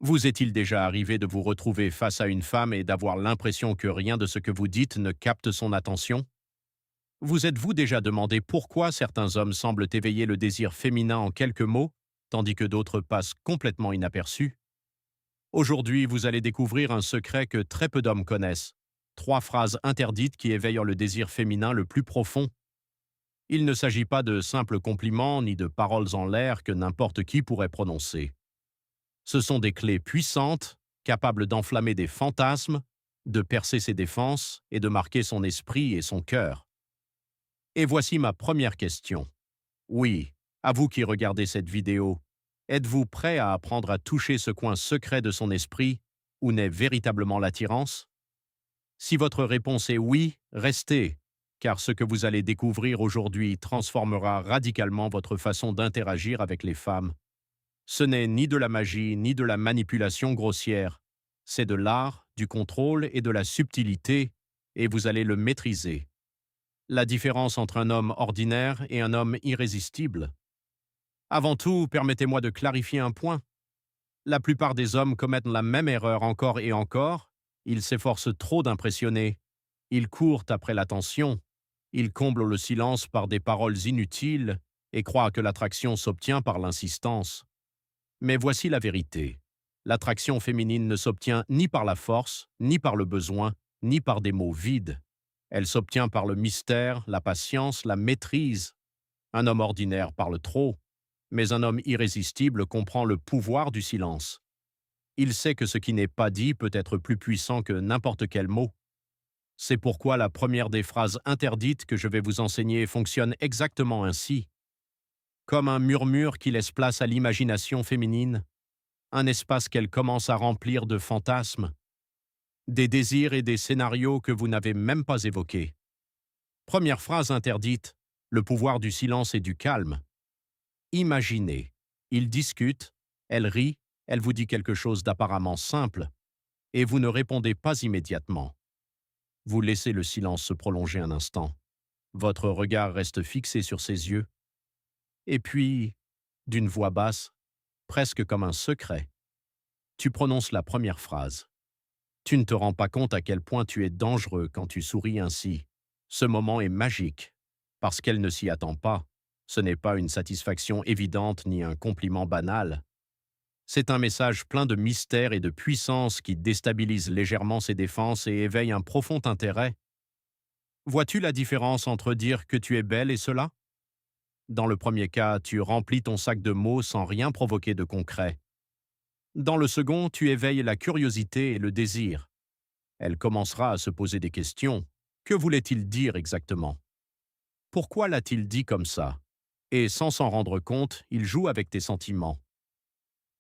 Vous est-il déjà arrivé de vous retrouver face à une femme et d'avoir l'impression que rien de ce que vous dites ne capte son attention? Vous êtes-vous déjà demandé pourquoi certains hommes semblent éveiller le désir féminin en quelques mots, tandis que d'autres passent complètement inaperçus? Aujourd'hui, vous allez découvrir un secret que très peu d'hommes connaissent. Trois phrases interdites qui éveillent le désir féminin le plus profond. Il ne s'agit pas de simples compliments ni de paroles en l'air que n'importe qui pourrait prononcer. Ce sont des clés puissantes, capables d'enflammer des fantasmes, de percer ses défenses et de marquer son esprit et son cœur. Et voici ma première question. Oui, à vous qui regardez cette vidéo, êtes-vous prêt à apprendre à toucher ce coin secret de son esprit où naît véritablement l'attirance? Si votre réponse est oui, restez, car ce que vous allez découvrir aujourd'hui transformera radicalement votre façon d'interagir avec les femmes. Ce n'est ni de la magie, ni de la manipulation grossière. C'est de l'art, du contrôle et de la subtilité, et vous allez le maîtriser. La différence entre un homme ordinaire et un homme irrésistible. Avant tout, permettez-moi de clarifier un point. La plupart des hommes commettent la même erreur encore et encore. Ils s'efforcent trop d'impressionner. Ils courent après l'attention. Ils comblent le silence par des paroles inutiles et croient que l'attraction s'obtient par l'insistance. Mais voici la vérité. L'attraction féminine ne s'obtient ni par la force, ni par le besoin, ni par des mots vides. Elle s'obtient par le mystère, la patience, la maîtrise. Un homme ordinaire parle trop, mais un homme irrésistible comprend le pouvoir du silence. Il sait que ce qui n'est pas dit peut être plus puissant que n'importe quel mot. C'est pourquoi la première des phrases interdites que je vais vous enseigner fonctionne exactement ainsi. Comme un murmure qui laisse place à l'imagination féminine, un espace qu'elle commence à remplir de fantasmes, des désirs et des scénarios que vous n'avez même pas évoqués. Première phrase interdite, le pouvoir du silence et du calme. Imaginez, il discute, elle rit, elle vous dit quelque chose d'apparemment simple, et vous ne répondez pas immédiatement. Vous laissez le silence se prolonger un instant. Votre regard reste fixé sur ses yeux. Et puis, d'une voix basse, presque comme un secret, tu prononces la première phrase. Tu ne te rends pas compte à quel point tu es dangereux quand tu souris ainsi. Ce moment est magique, parce qu'elle ne s'y attend pas. Ce n'est pas une satisfaction évidente ni un compliment banal. C'est un message plein de mystère et de puissance qui déstabilise légèrement ses défenses et éveille un profond intérêt. Vois-tu la différence entre dire que tu es belle et cela? Dans le premier cas, tu remplis ton sac de mots sans rien provoquer de concret. Dans le second, tu éveilles la curiosité et le désir. Elle commencera à se poser des questions. Que voulait-il dire exactement? Pourquoi l'a-t-il dit comme ça? Et sans s'en rendre compte, il joue avec tes sentiments.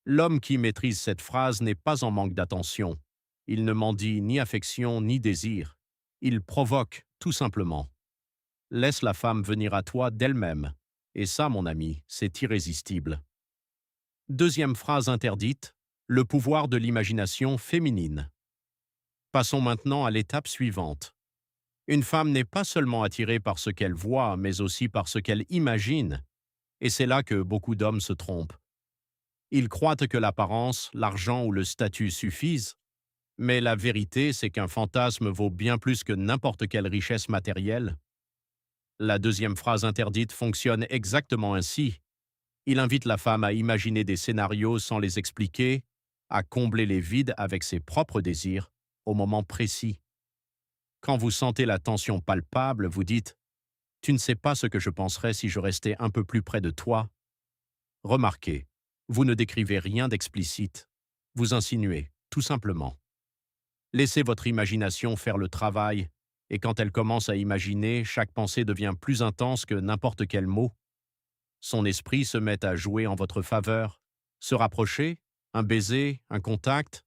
L'homme qui maîtrise cette phrase n'est pas en manque d'attention. Il ne mendie ni affection ni désir. Il provoque, tout simplement. Laisse la femme venir à toi d'elle-même. Et ça, mon ami, c'est irrésistible. Deuxième phrase interdite, le pouvoir de l'imagination féminine. Passons maintenant à l'étape suivante. Une femme n'est pas seulement attirée par ce qu'elle voit, mais aussi par ce qu'elle imagine. Et c'est là que beaucoup d'hommes se trompent. Ils croient que l'apparence, l'argent ou le statut suffisent, mais la vérité, c'est qu'un fantasme vaut bien plus que n'importe quelle richesse matérielle. La deuxième phrase interdite fonctionne exactement ainsi. Il invite la femme à imaginer des scénarios sans les expliquer, à combler les vides avec ses propres désirs, au moment précis. Quand vous sentez la tension palpable, vous dites « Tu ne sais pas ce que je penserais si je restais un peu plus près de toi ». Remarquez, vous ne décrivez rien d'explicite. Vous insinuez, tout simplement. Laissez votre imagination faire le travail, et quand elle commence à imaginer, chaque pensée devient plus intense que n'importe quel mot. Son esprit se met à jouer en votre faveur. Se rapprocher, un baiser, un contact,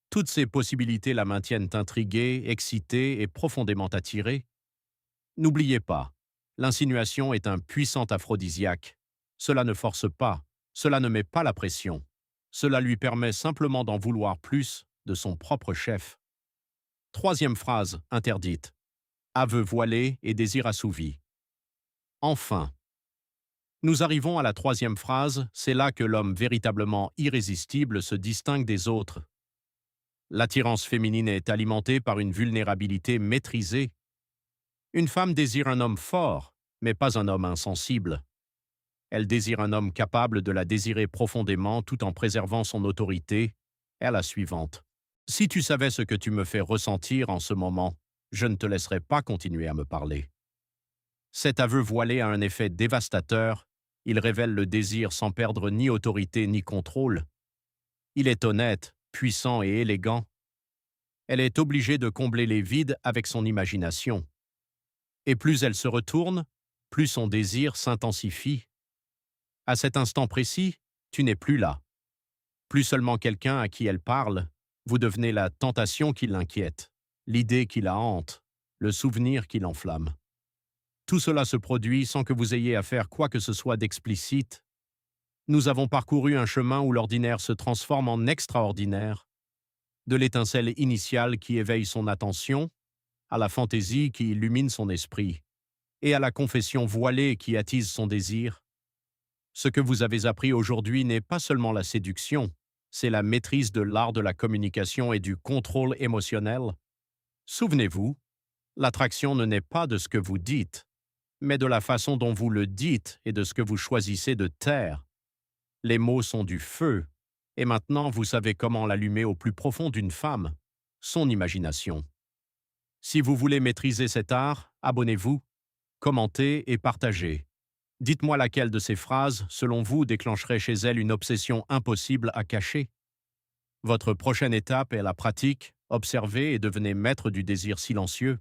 toutes ces possibilités la maintiennent intriguée, excitée et profondément attirée. N'oubliez pas, l'insinuation est un puissant aphrodisiaque. Cela ne force pas, cela ne met pas la pression. Cela lui permet simplement d'en vouloir plus de son propre chef. Troisième phrase interdite. Aveu voilé et désir assouvi. Enfin, Nous arrivons à la troisième phrase, c'est là que l'homme véritablement irrésistible se distingue des autres. L'attirance féminine est alimentée par une vulnérabilité maîtrisée. Une femme désire un homme fort, mais pas un homme insensible. Elle désire un homme capable de la désirer profondément tout en préservant son autorité. Et la suivante. Si tu savais ce que tu me fais ressentir en ce moment, je ne te laisserais pas continuer à me parler. Cet aveu voilé a un effet dévastateur. Il révèle le désir sans perdre ni autorité ni contrôle. Il est honnête, puissant et élégant. Elle est obligée de combler les vides avec son imagination. Et plus elle se retourne, plus son désir s'intensifie. À cet instant précis, tu n'es plus là. Plus seulement quelqu'un à qui elle parle, vous devenez la tentation qui l'inquiète, l'idée qui la hante, le souvenir qui l'enflamme. Tout cela se produit sans que vous ayez à faire quoi que ce soit d'explicite. Nous avons parcouru un chemin où l'ordinaire se transforme en extraordinaire, de l'étincelle initiale qui éveille son attention, à la fantaisie qui illumine son esprit, et à la confession voilée qui attise son désir. Ce que vous avez appris aujourd'hui n'est pas seulement la séduction, c'est la maîtrise de l'art de la communication et du contrôle émotionnel. Souvenez-vous, l'attraction ne naît pas de ce que vous dites, mais de la façon dont vous le dites et de ce que vous choisissez de taire. Les mots sont du feu, et maintenant vous savez comment l'allumer au plus profond d'une femme, son imagination. Si vous voulez maîtriser cet art, abonnez-vous, commentez et partagez. Dites-moi laquelle de ces phrases, selon vous, déclencherait chez elle une obsession impossible à cacher. Votre prochaine étape est la pratique, observez et devenez maître du désir silencieux.